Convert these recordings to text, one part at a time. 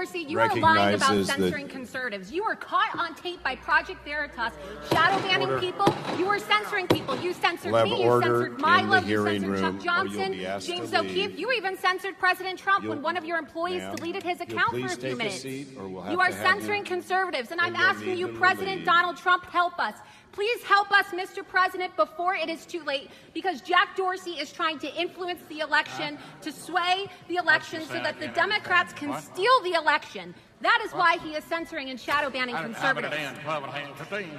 Dorsey, you are lying about censoring conservatives. You were caught on tape by Project Veritas, shadow banning people. You were censoring people. You censored me. You censored Milo. You censored Chuck Johnson, James O'Keefe. You even censored President Trump when one of your employees deleted his account for a few minutes. You are censoring conservatives, and I'm asking you, President Donald Trump, help us. Please help us, Mr. President, before it is too late, because Jack Dorsey is trying to influence the election, to sway the election so that the Democrats can steal the election. That is why he is censoring and shadow banning conservatives.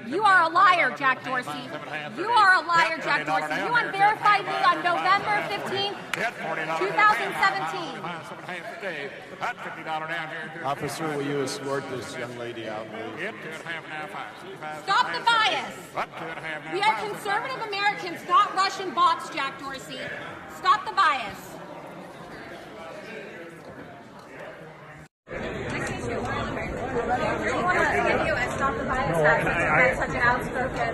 You are a liar, Jack Dorsey. You are a liar, Jack Dorsey. You unverified me on November 15, 2017. Officer, will you escort this young lady out, please? Stop the bias. We are conservative Americans, not Russian bots, Jack Dorsey. Stop the bias. I want to give you a Stop the Bias hat since you've been such an outspoken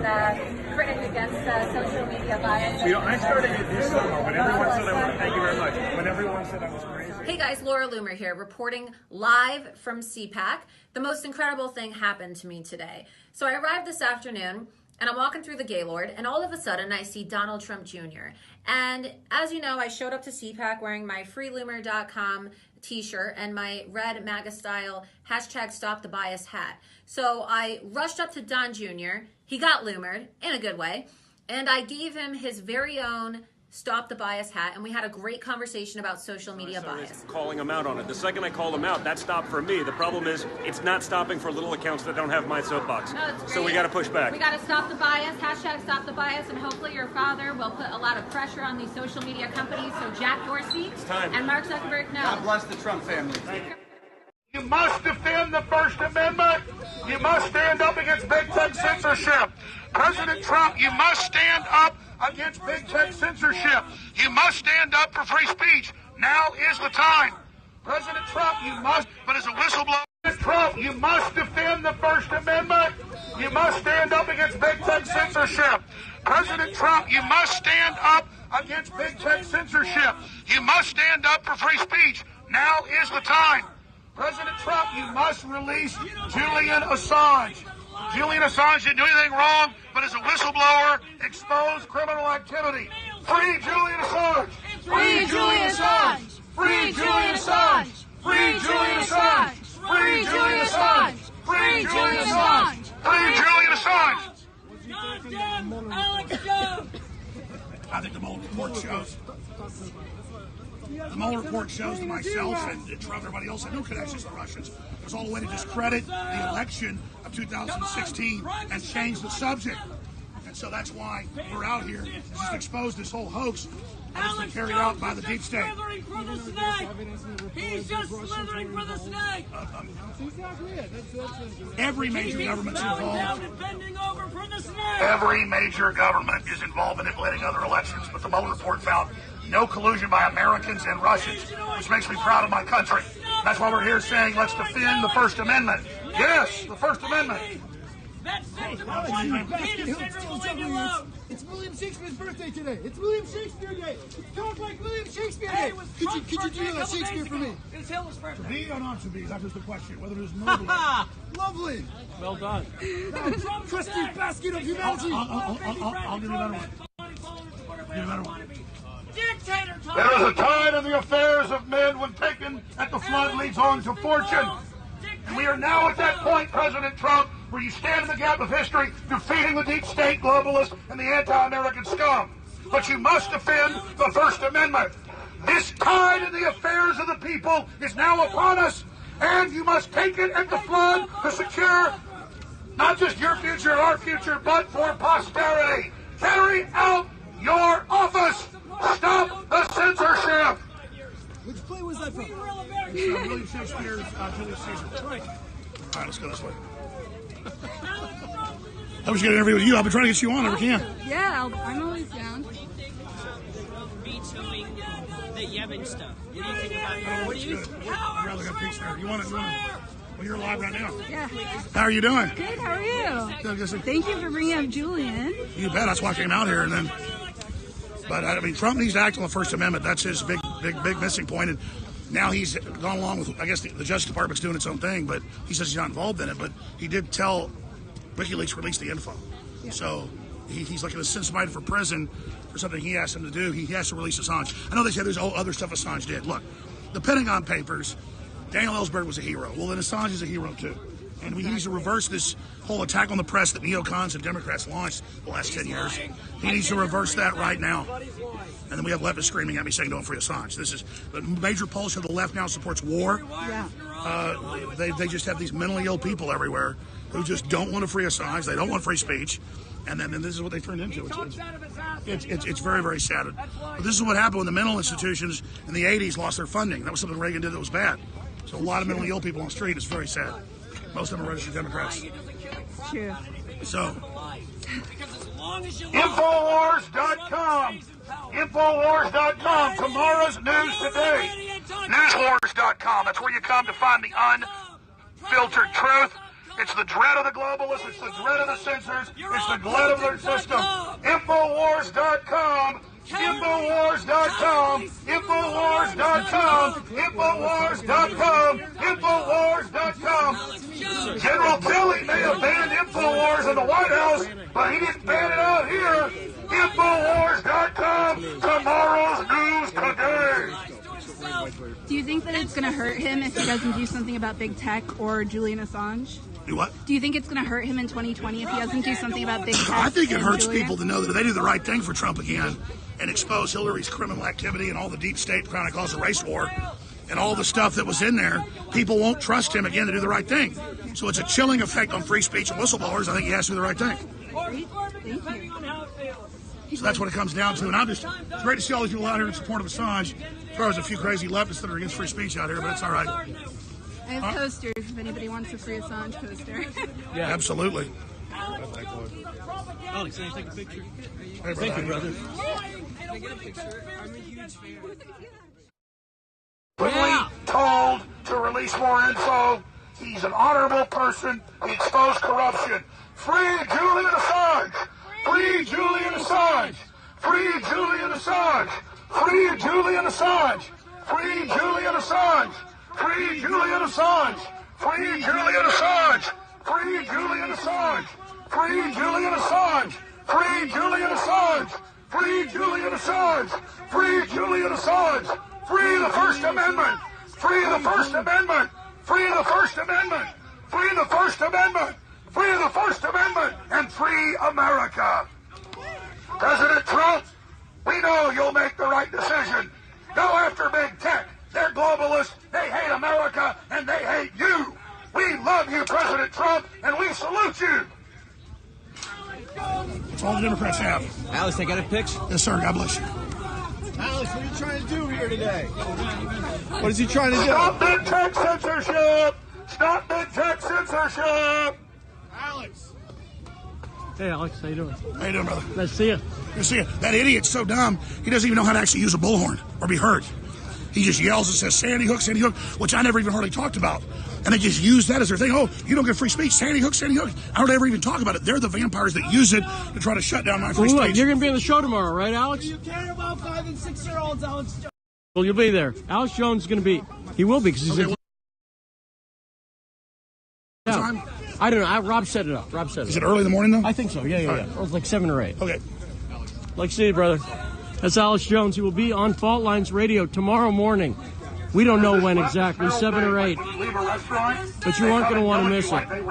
critic against social media bias. I started it this summer when everyone said I was, thank you very much, when everyone said I was crazy. Hey guys, Laura Loomer here, reporting live from CPAC. The most incredible thing happened to me today. So I arrived this afternoon, and I'm walking through the Gaylord, and all of a sudden I see Donald Trump Jr. And as you know, I showed up to CPAC wearing my freeloomer.com t-shirt and my red MAGA style #StopTheBias hat. So I rushed up to Don Jr. He got Loomered in a good way, and I gave him his very own Stop the Bias hat, and we had a great conversation about social media bias. Calling him out on it. The second I called him out, that stopped for me. The problem is it's not stopping for little accounts that don't have my soapbox. No, so we got to push back. We got to stop the bias, #Stop the Bias, and hopefully your father will put a lot of pressure on these social media companies so Jack Dorsey and Mark Zuckerberg know. God bless the Trump family. You must defend the First Amendment. You must stand up against big tech censorship. President Trump, you must stand up against big tech censorship. You must stand up for free speech. Now is the time. President Trump, you must, but as a whistleblower, Trump, you must defend the First Amendment. You must stand up against big tech censorship. President Trump, you must stand up against big tech censorship. You must stand up for free speech. Now is the time. President Trump, you must release Julian Assange. Julian Assange didn't do anything wrong, but as a whistleblower, exposed criminal activity. Free Julian Assange! Free Julian Assange! Free Julian Assange! Free Julian Assange! Free Julian Assange! Free Julian Assange! Free Julian Assange! Goddamn Alex Jones! I think the Mueller report shows. The Mueller report shows to myself and to everybody else had no connections to the Russians. It was all a way to discredit the election of 2016 and change the subject. And so that's why we're out here to just expose this whole hoax that's been carried out by the deep state. He's just slithering for the snake. Every major government's involved. Snake. Every major government is involved in manipulating other elections, but the Mueller report found no collusion by Americans and Russians, which makes me proud of my country. That's why we're here saying let's defend the First Amendment. Yes, the First Amendment. It's William Shakespeare's birthday today. It's William Shakespeare Day. Talk like William Shakespeare Day. Could you do that Shakespeare for me? It's Hitler's birthday. To be or not to be, that's just the question. Whether it is noble. Lovely. Well done. Trusty basket of humanity. I'll give you another one. Give you another one. Dictator Tom. There is a tide in the affairs of men when taken at the flood leads on to fortune. And we are now at that point, President Trump, where you stand in the gap of history, defeating the deep state globalists and the anti-American scum. But you must defend the First Amendment. This tide in the affairs of the people is now upon us, and you must take it at the flood to secure not just your future and our future, but for posterity. Carry out your office. Stop the censorship. Which play was that from? William Shakespeare's Julius Caesar. All right, let's go this way. I was going to interview with you. I've been trying to get you on if I can. Yeah, I'm always down. Vetoing the Yemen stuff. What do you think about that? What do you think? I'd rather go preach there. You want to? Well, you're live right now. Yeah. How are you doing? Good, how are you? Good. Thank you for bringing up Julian. You bet. That's why I came out here. And then, but I mean, Trump needs to act on the First Amendment. That's his big missing point. And Now he's gone along with, I guess the Justice Department's doing its own thing, but he says he's not involved in it. But he did tell WikiLeaks released the info. Yeah. So he's like going to send somebody for prison for something he asked him to do. He has to release Assange. I know they say there's other stuff Assange did. Look, the Pentagon Papers, Daniel Ellsberg was a hero. Well, then Assange is a hero too. And we need to reverse this whole attack on the press that neocons and Democrats launched the last 10 years. He needs to reverse that right now. And then we have leftists screaming at me saying, don't free Assange. But major polls show the left now supports war. Yeah. They just have these mentally ill people everywhere who just don't want to free Assange. They don't want free speech. And then this is what they turned into. It's very, very sad. But this is what happened when the mental institutions in the 80s lost their funding. That was something Reagan did that was bad. So a lot of mentally ill people on the street. It's very sad. Most of them are registered Democrats. True. So, Infowars.com. Infowars.com. Tomorrow's news today. Newswars.com. That's where you come to find the unfiltered truth. It's the dread of the globalists. It's the dread of the censors. It's the dread of their system. Infowars.com. Infowars.com. Infowars.com. Infowars.com. Infowars.com. General Kelly may have banned Infowars in the White House, but he didn't ban it out here. Infowars.com. Tomorrow's news today. Do you think that it's going to hurt him if he doesn't do something about big tech or Julian Assange? Do what? Do you think it's going to hurt him in 2020 if he doesn't do something about big tech? I think it hurts people to know that if they do the right thing for Trump again and expose Hillary's criminal activity and all the deep state trying to cause a race war and all the stuff that was in there, people won't trust him again to do the right thing. So it's a chilling effect on free speech and whistleblowers. I think he has to do the right thing. Thank you. So that's what it comes down to. And it's great to see all these people out here in support of Assange. There's a few crazy leftists that are against free speech out here, but it's all right. I have posters if anybody wants a free Assange poster. Yeah, absolutely. Alex, can I take a picture? Hey, Thank you, brother. Yeah. Told to release more info. He's an honorable person. He exposed corruption. Free Julian Assange. Free Julian Assange. Free Julian Assange. Free Julian Assange. Free Julian Assange. Free Julian Assange. Free Julian Assange. Free Julian Assange. Free Julian Assange. Free Julian Assange. Free Julian Assange. Free Julian Assange. Free the First Amendment. Free the First Amendment. Free the First Amendment. Free the First Amendment. Free the First Amendment. And free America. President Trump, we know you'll make the right decision. Go after big tech. They're globalists. They hate America, and they hate you. We love you, President Trump, and we salute you. That's all the Democrats have. Alex, I got a picture. Yes, sir. God bless you. Alex, what are you trying to do here today? What is he trying to do? Stop big tech censorship. Stop big tech censorship. Alex. Hey, Alex, how you doing? How you doing, brother? Nice to see you. You see it. That idiot's so dumb, he doesn't even know how to actually use a bullhorn or be heard. He just yells and says, Sandy Hook, which I never even hardly talked about. And they just use that as their thing. Oh, you don't get free speech. Sandy Hook, Sandy Hook. I don't ever even talk about it. They're the vampires that use it to try to shut down my free speech. You're going to be on the show tomorrow, right, Alex? Do you care about 5 and 6 year olds, Alex Jones? Well, you'll be there. Alex Jones is going to be. He will be because he's in. Time? I don't know. Rob set it up. Is it early in the morning, though? I think so. Yeah. It was like 7 or 8. Okay. Like to see you, brother. That's Alex Jones. He will be on Fault Lines Radio tomorrow morning. We don't know when exactly, 7 or 8. But you aren't going to want to miss it. Free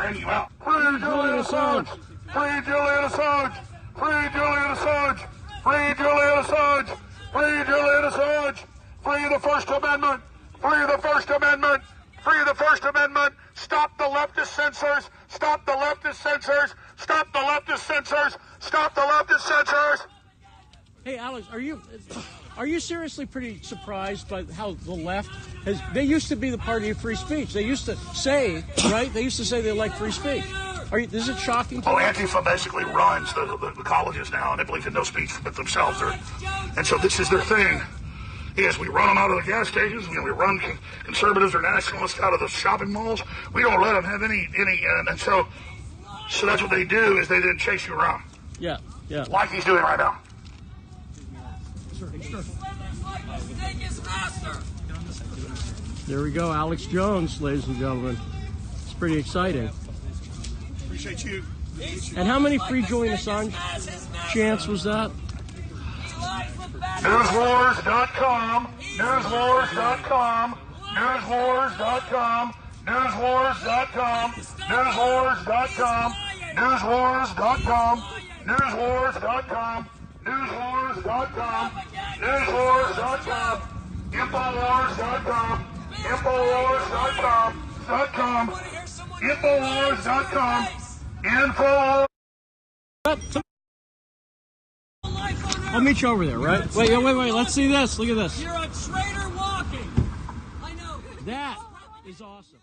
Julian Assange! Free Julian Assange! Free Julian Assange! Free Julian Assange! Free Julian Assange! Free the First Amendment! Free the First Amendment! Free the First Amendment! Stop the leftist censors! Stop the leftist censors! Stop the leftist censors! Stop the leftist censors! Hey, Alex, are you seriously pretty surprised by how the left has? They used to be the party of free speech. They used to say, right? They used to say they like free speech. Is it shocking to you? Antifa basically runs the colleges now, and they believe in no speech but themselves. And so this is their thing. Yes, we run them out of the gas stations. We run conservatives or nationalists out of the shopping malls. We don't let them have any. And so that's what they do is they then chase you around. Yeah. Like he's doing right now. There we go, Alex Jones, ladies and gentlemen. It's pretty exciting. Appreciate you. And how many free Julian Assange chants was that? Newswars.com, newswars.com, newswars.com, newswars.com, newswars.com, newswars.com, newswars.com, newswars.com, newswars.com, infowars.com, infowars.com, infowars.com, infowars. I'll meet you over there, right? Wait, let's see this. Look at this. You're a traitor walking. I know. That is awesome.